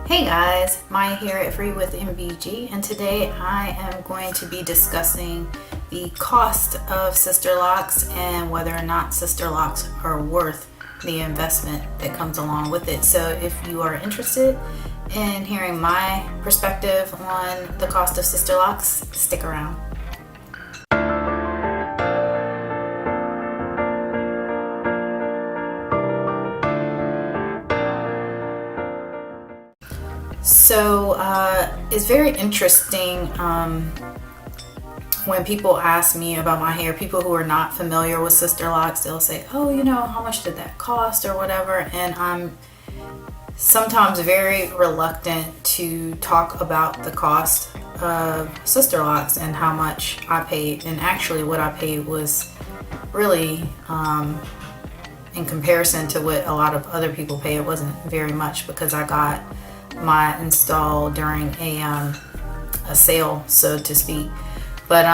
Hey guys, Maya here at Free with MBG, and today I am going to be discussing the cost of Sisterlocks and whether or not Sisterlocks are worth the investment that comes along with it. So if you are interested in hearing my perspective on the cost of Sisterlocks, stick around. So it's very interesting when people ask me about my hair. People who are not familiar with Sisterlocks, they'll say, oh, how much did that cost or whatever, and I'm sometimes very reluctant to talk about the cost of Sisterlocks and how much I paid. And actually what I paid was really in comparison to what a lot of other people pay, it wasn't very much, because I got my install during a sale, so to speak. But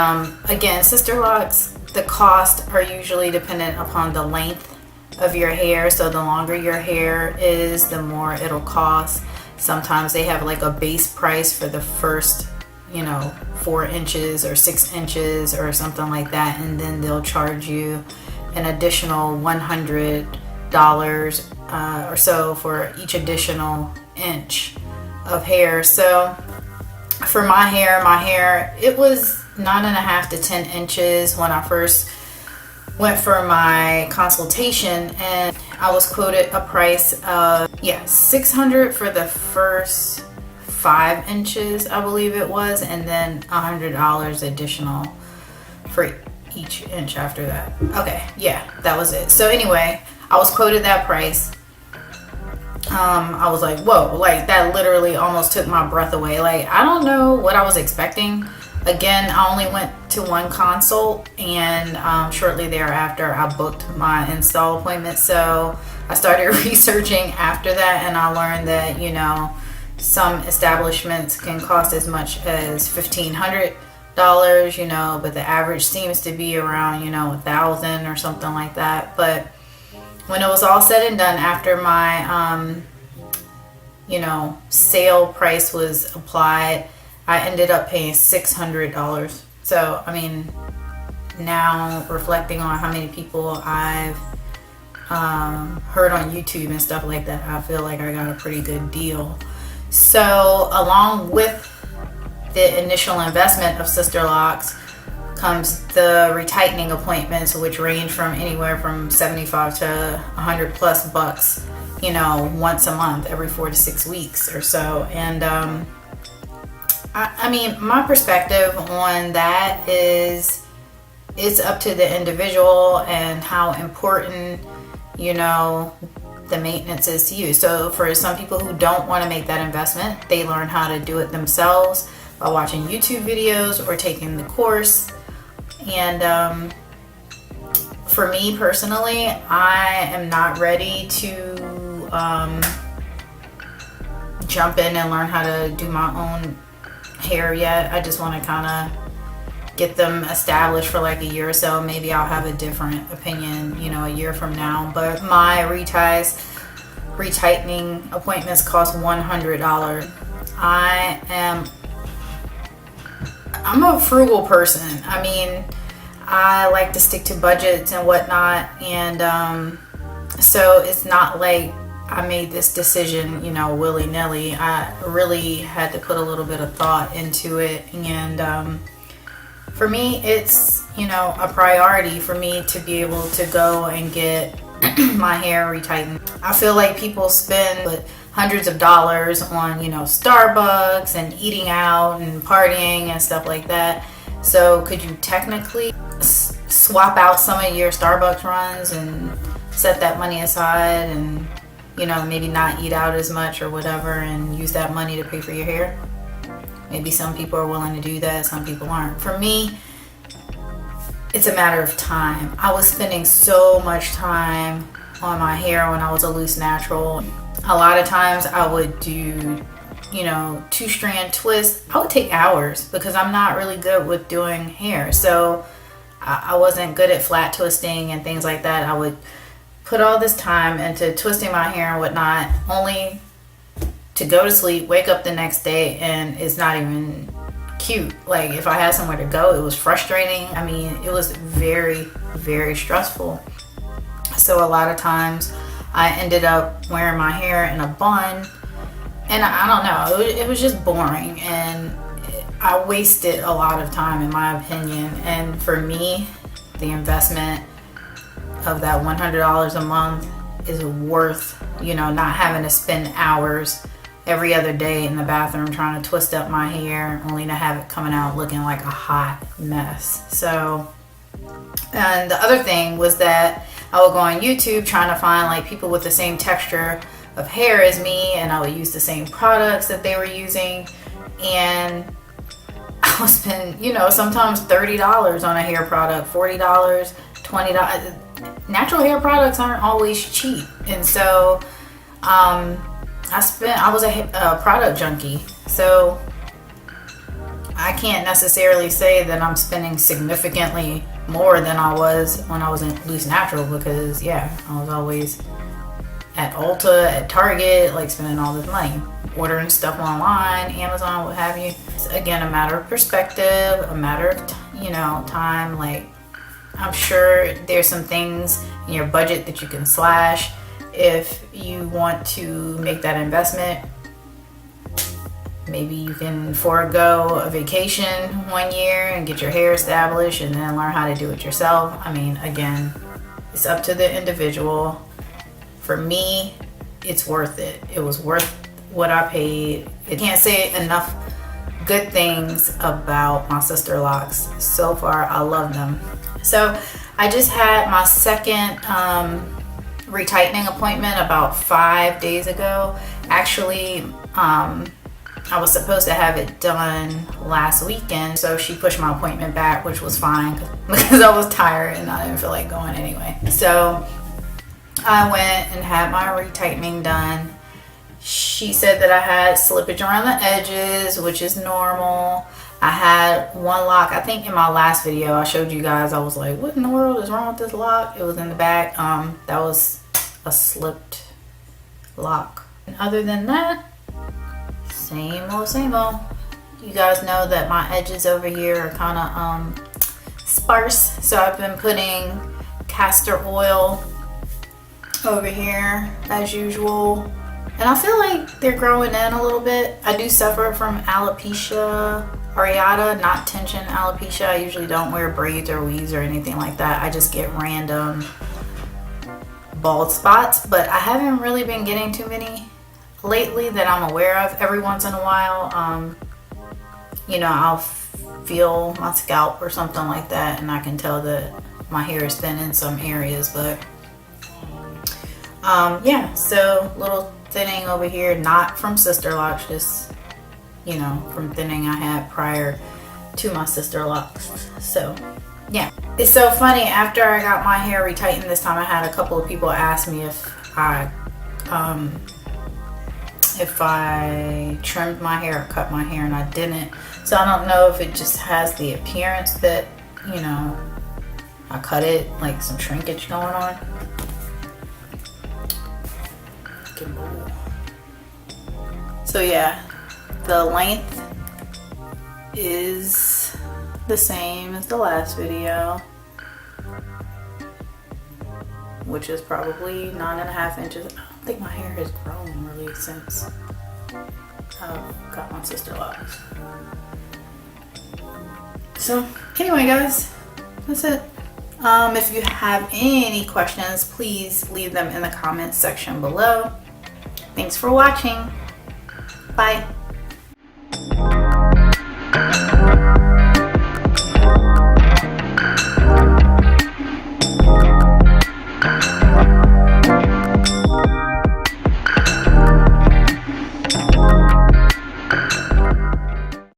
again, Sisterlocks, the costs are usually dependent upon the length of your hair. So the longer your hair is, the more it'll cost. Sometimes they have like a base price for the first 4 inches or 6 inches or something like that, and then they'll charge you an additional $100 or so for each additional inch of hair. So for my hair, it was 9.5 to 10 inches when I first went for my consultation, and I was quoted a price of $600 for the first 5 inches, I believe it was, and then $100 additional for each inch after that. Okay, yeah, that was it. So anyway, I was quoted that price. I was like, whoa, like that literally almost took my breath away. Like, I don't know what I was expecting. Again, I only went to one consult, and shortly thereafter I booked my install appointment. So I started researching after that, and I learned that some establishments can cost as much as $1,500, but the average seems to be around $1,000 or something like that. But when it was all said and done, after my sale price was applied, I ended up paying $600. So I mean, now reflecting on how many people I've heard on YouTube and stuff like that, I feel like I got a pretty good deal. So along with the initial investment of Sisterlocks comes the retightening appointments, which range from anywhere from 75 to 100 plus bucks, once a month, every 4 to 6 weeks or so. And I mean, my perspective on that is it's up to the individual and how important the maintenance is to you. So for some people who don't want to make that investment, they learn how to do it themselves by watching YouTube videos or taking the course. And for me personally, I am not ready to jump in and learn how to do my own hair yet. I just want to kind of get them established for like a year or so. Maybe I'll have a different opinion, a year from now. But my retightening appointments cost $100. I'm a frugal person. I mean, I like to stick to budgets and whatnot, and so it's not like I made this decision, willy-nilly. I really had to put a little bit of thought into it, and for me, it's a priority for me to be able to go and get my hair retightened. I feel like people spend hundreds of dollars on Starbucks and eating out and partying and stuff like that. So could you technically swap out some of your Starbucks runs and set that money aside and maybe not eat out as much or whatever, and use that money to pay for your hair? Maybe some people are willing to do that, some people aren't. For me, it's a matter of time. I was spending so much time on my hair when I was a loose natural. A lot of times I would do 2-strand twists. I would take hours because I'm not really good with doing hair. So I wasn't good at flat twisting and things like that. I would put all this time into twisting my hair and whatnot, only to go to sleep, wake up the next day, and it's not even cute. Like, if I had somewhere to go, it was frustrating. I mean, it was very, very stressful. So a lot of times I ended up wearing my hair in a bun, and I don't know, it was just boring, and I wasted a lot of time, in my opinion. And for me, the investment of that $100 a month is worth, you know, not having to spend hours every other day in the bathroom trying to twist up my hair only to have it coming out looking like a hot mess. So, and the other thing was that I would go on YouTube trying to find like people with the same texture of hair as me, and I would use the same products that they were using, and I would spend, you know, sometimes $30 on a hair product, $40, $20. Natural hair products aren't always cheap, and so I was a product junkie, so I can't necessarily say that I'm spending significantly more than I was when I was in Loose Natural, because yeah, I was always at Ulta, at Target, like spending all this money, ordering stuff online, Amazon, what have you. It's, again, a matter of perspective, a matter of you know, time. Like, I'm sure there's some things in your budget that you can slash if you want to make that investment. Maybe you can forego a vacation 1 year and get your hair established and then learn how to do it yourself. I mean, again, it's up to the individual. For me, it's worth it. It was worth what I paid. I can't say enough good things about my Sisterlocks. So far, I love them. So I just had my second retightening appointment about 5 days ago. Actually, I was supposed to have it done last weekend, so she pushed my appointment back, which was fine because I was tired and I didn't feel like going anyway. So I went and had my retightening done. She said that I had slippage around the edges, which is normal. I had one lock. I think in my last video I showed you guys, I was like, what in the world is wrong with this lock? It was in the back. That was a slipped lock. And other than that, same old, same old. You guys know that my edges over here are kind of sparse, so I've been putting castor oil over here as usual, and I feel like they're growing in a little bit. I do suffer from alopecia areata, not tension alopecia. I usually don't wear braids or weaves or anything like that. I just get random bald spots, but I haven't really been getting too many lately that I'm aware of. Every once in a while, you know, I'll feel my scalp or something like that, and I can tell that my hair is thin in some areas. But yeah, so little thinning over here, not from Sisterlocks, just, you know, from thinning I had prior to my Sisterlocks. So yeah, it's so funny. After I got my hair retightened this time, I had a couple of people ask me if I trimmed my hair or cut my hair, and I didn't. So I don't know if it just has the appearance that, you know, I cut it, like some shrinkage going on. So yeah, the length is the same as the last video, which is probably 9.5 inches. I don't think my hair has grown really since I've got my Sisterlocks. So anyway, guys, that's it. If you have any questions, please leave them in the comments section below. Thanks for watching. Bye.